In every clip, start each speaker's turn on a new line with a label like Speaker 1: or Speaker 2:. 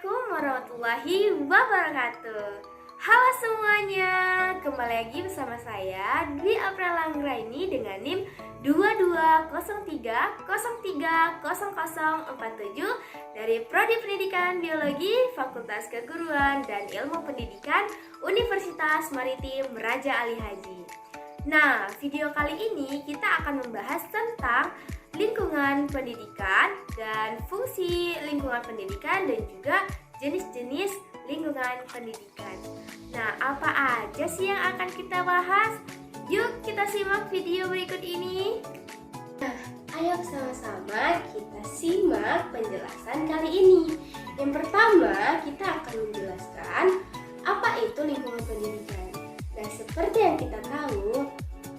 Speaker 1: Assalamualaikum warahmatullahi wabarakatuh. Halo semuanya, kembali lagi bersama saya Dwi April Anggraini dengan NIM 2203030047 dari Prodi Pendidikan Biologi Fakultas Keguruan dan Ilmu Pendidikan Universitas Maritim Raja Ali Haji. Nah, video kali ini kita akan membahas tentang lingkungan pendidikan dan fungsi lingkungan pendidikan dan juga jenis-jenis lingkungan pendidikan. Nah, apa aja sih yang akan kita bahas? Yuk kita simak video berikut ini. Nah, ayo sama-sama kita simak penjelasan kali ini. Yang pertama, kita akan menjelaskan apa itu lingkungan pendidikan. Nah, seperti yang kita tahu,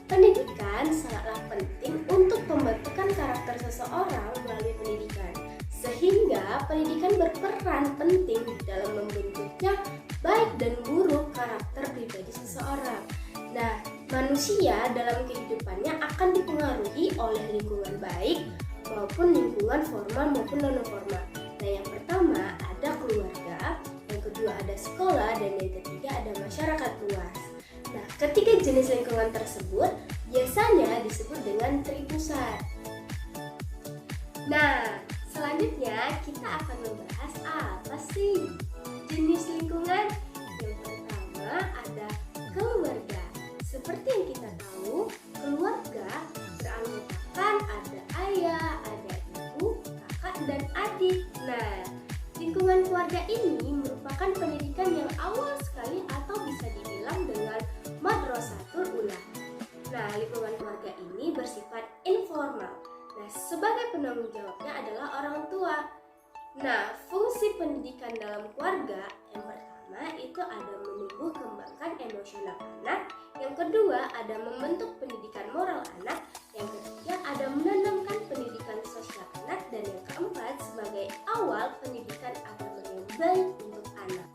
Speaker 1: pendidikan sangatlah penting untuk pembentukan karakter seseorang melalui pendidikan. Sehingga pendidikan berperan penting dalam membentuknya baik dan buruk karakter pribadi seseorang. Nah, manusia dalam kehidupannya akan dipengaruhi oleh lingkungan baik maupun lingkungan formal maupun non-formal. Nah, yang pertama ada keluarga, yang kedua ada sekolah, dan yang ketiga ada masyarakat luas. Nah, ketiga jenis lingkungan tersebut biasanya disebut dengan tripusat. Nah, selanjutnya kita akan membahas apa sih jenis lingkungan. Yang pertama ada keluarga. Seperti yang kita tahu, keluarga beranggotakan ada ayah, ada ibu, kakak, dan adik. Nah, lingkungan keluarga ini merupakan pendidikan yang awal sekali atau bisa dibilang dengan madrasatul ula. Nah, lingkungan keluarga ini bersifat informal. Nah, sebagai penanggung jawabnya adalah orang tua. Nah, fungsi pendidikan dalam keluarga yang pertama itu ada menumbuh kembangkan emosional anak, yang kedua ada membentuk pendidikan moral anak, yang ketiga ada menanamkan pendidikan sosial anak, dan yang keempat sebagai awal pendidikan agama yang baik untuk anak.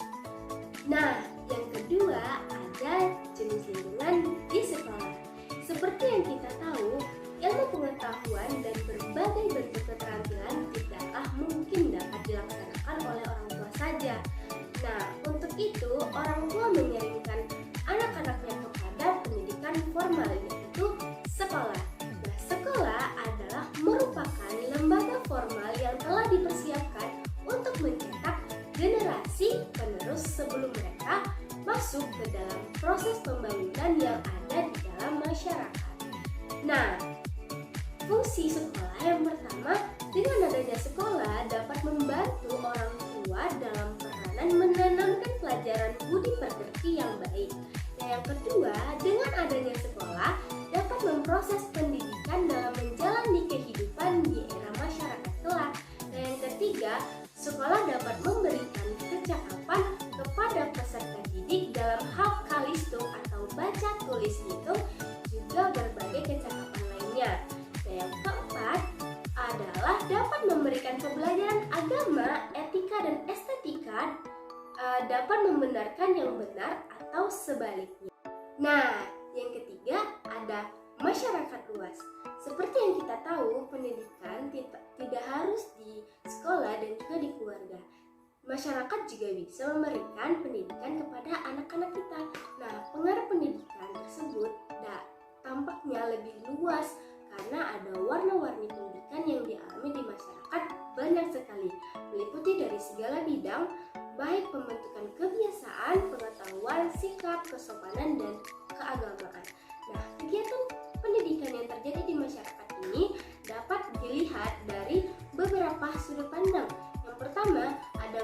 Speaker 1: Nah, yang kedua ada jenis lingkungan di sekolah. Seperti yang kita tahu, ilmu pengetahuan dan berbagai bentuk keterampilan tidaklah mungkin dapat dilaksanakan oleh orang tua saja. Nah, untuk itu orang tua mengirimkan anak-anaknya kepada pendidikan formal, yaitu sekolah. Nah, sekolah adalah merupakan lembaga formal yang telah dipersiapkan untuk mencetak generasi penerus sebelum mereka masuk ke dalam proses pembangunan yang ada di dalam masyarakat. Nah, fungsi sekolah yang pertama, dengan adanya sekolah dapat membantu orang tua dalam peranan menanamkan pelajaran budi pekerti yang baik. Nah, yang kedua, dengan adanya sekolah dapat memproses pendidikan dalam menjalani kehidupan di era masyarakat kelak. Nah, yang ketiga, sekolah dapat memberikan kecakapan kepada peserta didik dalam hal kalistung atau baca tulis hitung, juga berbagai kecakapan lainnya. Nah, yang keempat adalah dapat memberikan pembelajaran agama, etika, dan estetika, dapat membenarkan yang benar atau sebaliknya. Nah, yang ketiga ada masyarakat luas. Seperti yang kita tahu, pendidikan tidak harus di sekolah dan juga di keluarga. Masyarakat juga bisa memberikan pendidikan kepada anak-anak kita. Nah, pengaruh pendidikan tersebut tampaknya lebih luas karena ada warna-warni pendidikan yang dialami di masyarakat banyak sekali, meliputi dari segala bidang, baik pembentukan kebiasaan, pengetahuan, sikap, kesopanan, dan keagamaan. Nah, kegiatan pendidikan yang terjadi di masyarakat ini dapat dilihat dari beberapa sudut pandang. Yang pertama, ada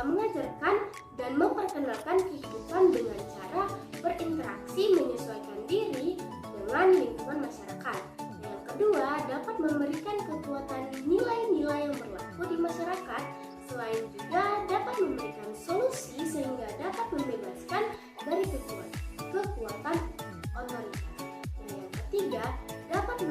Speaker 1: mengajarkan dan memperkenalkan kehidupan dengan cara berinteraksi menyesuaikan diri dengan lingkungan masyarakat. Yang kedua, dapat memberikan kekuatan nilai-nilai yang berlaku di masyarakat. Selain juga dapat memberikan solusi sehingga dapat membebaskan dari kekuatan otoritas. Nah, yang ketiga, dapat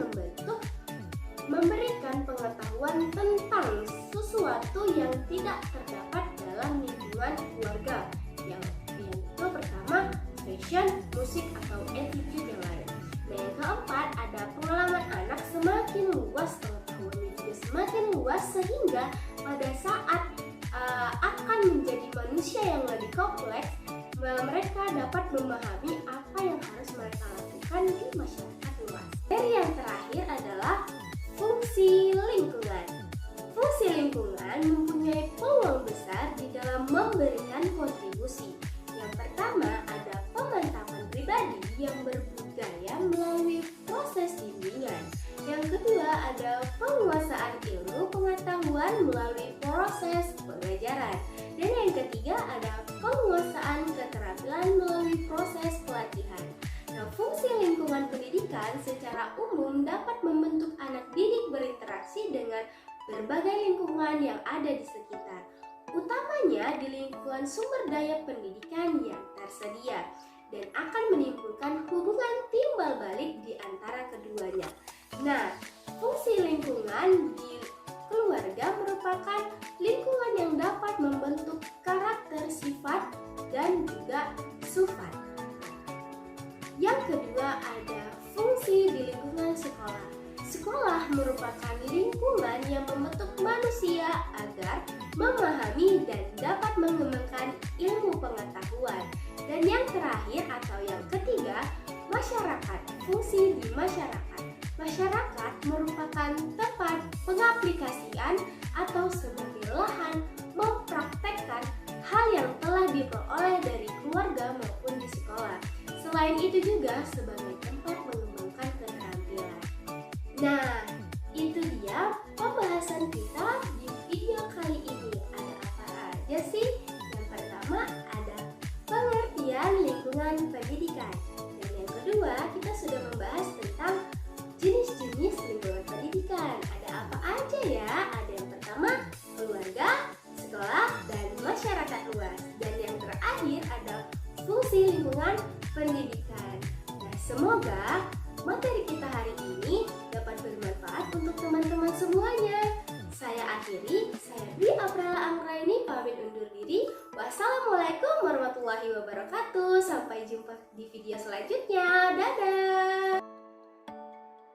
Speaker 1: memberikan pengetahuan tentang sesuatu yang tidak terdapat dalam lingkungan keluarga. Yang itu pertama, fashion, musik, atau attitude yang lain. Nah, yang keempat ada pengalaman anak semakin luas, pengetahuannya juga semakin luas, sehingga pada saat akan menjadi manusia yang lebih kompleks, mereka dapat memahami apa yang harus mereka lakukan di masyarakat luas. Dan yang terakhir adalah fungsi lingkungan. Fungsi lingkungan mempunyai peluang besar di dalam memberikan kontribusi. Yang pertama ada pemantapan pribadi yang berbudaya melalui proses bimbingan. Yang kedua ada penguasaan ilmu pengetahuan melalui proses pengajaran. Dan yang ketiga ada penguasaan keterampilan melalui proses pelatihan. Nah, fungsi lingkungan pendidikan secara umum dapat membentuk anak didik berinteraksi dengan berbagai lingkungan yang ada di sekitar, utamanya di lingkungan sumber daya pendidikan yang tersedia, dan akan menimbulkan hubungan timbal balik di antara keduanya. Nah, fungsi lingkungan di keluarga merupakan lingkungan yang dapat membentuk karakter, sifat, dan juga sifat. Yang kedua ada fungsi di lingkungan sekolah. Sekolah merupakan lingkungan yang membentuk manusia agar memahami dan dapat mengembangkan ilmu pengetahuan. Dan yang terakhir atau yang ketiga, masyarakat. Fungsi di masyarakat. Masyarakat merupakan tempat pengaplikasian atau sebagai lahan mempraktekkan hal yang telah diperoleh dari keluarga maupun di sekolah. Selain itu juga sebagai tempat mengembangkan keterampilan. Nah, itu dia pembahasan kita di video kali ini. Ada apa aja sih? Yang pertama ada pengertian lingkungan pendidikan. Dan yang kedua kita sudah membahas tentang jenis-jenis lingkungan pendidikan. Ada apa aja ya? Ada yang pertama keluarga, sekolah, dan masyarakat luas. Dan yang terakhir ada fungsi lingkungan pendidikan. Nah, semoga materi kita hari ini dapat bermanfaat untuk teman-teman semuanya. Saya akhiri, saya Dwi Aprala Anggraini pamit undur diri. Wassalamualaikum warahmatullahi wabarakatuh. Sampai jumpa di video selanjutnya. Dadah.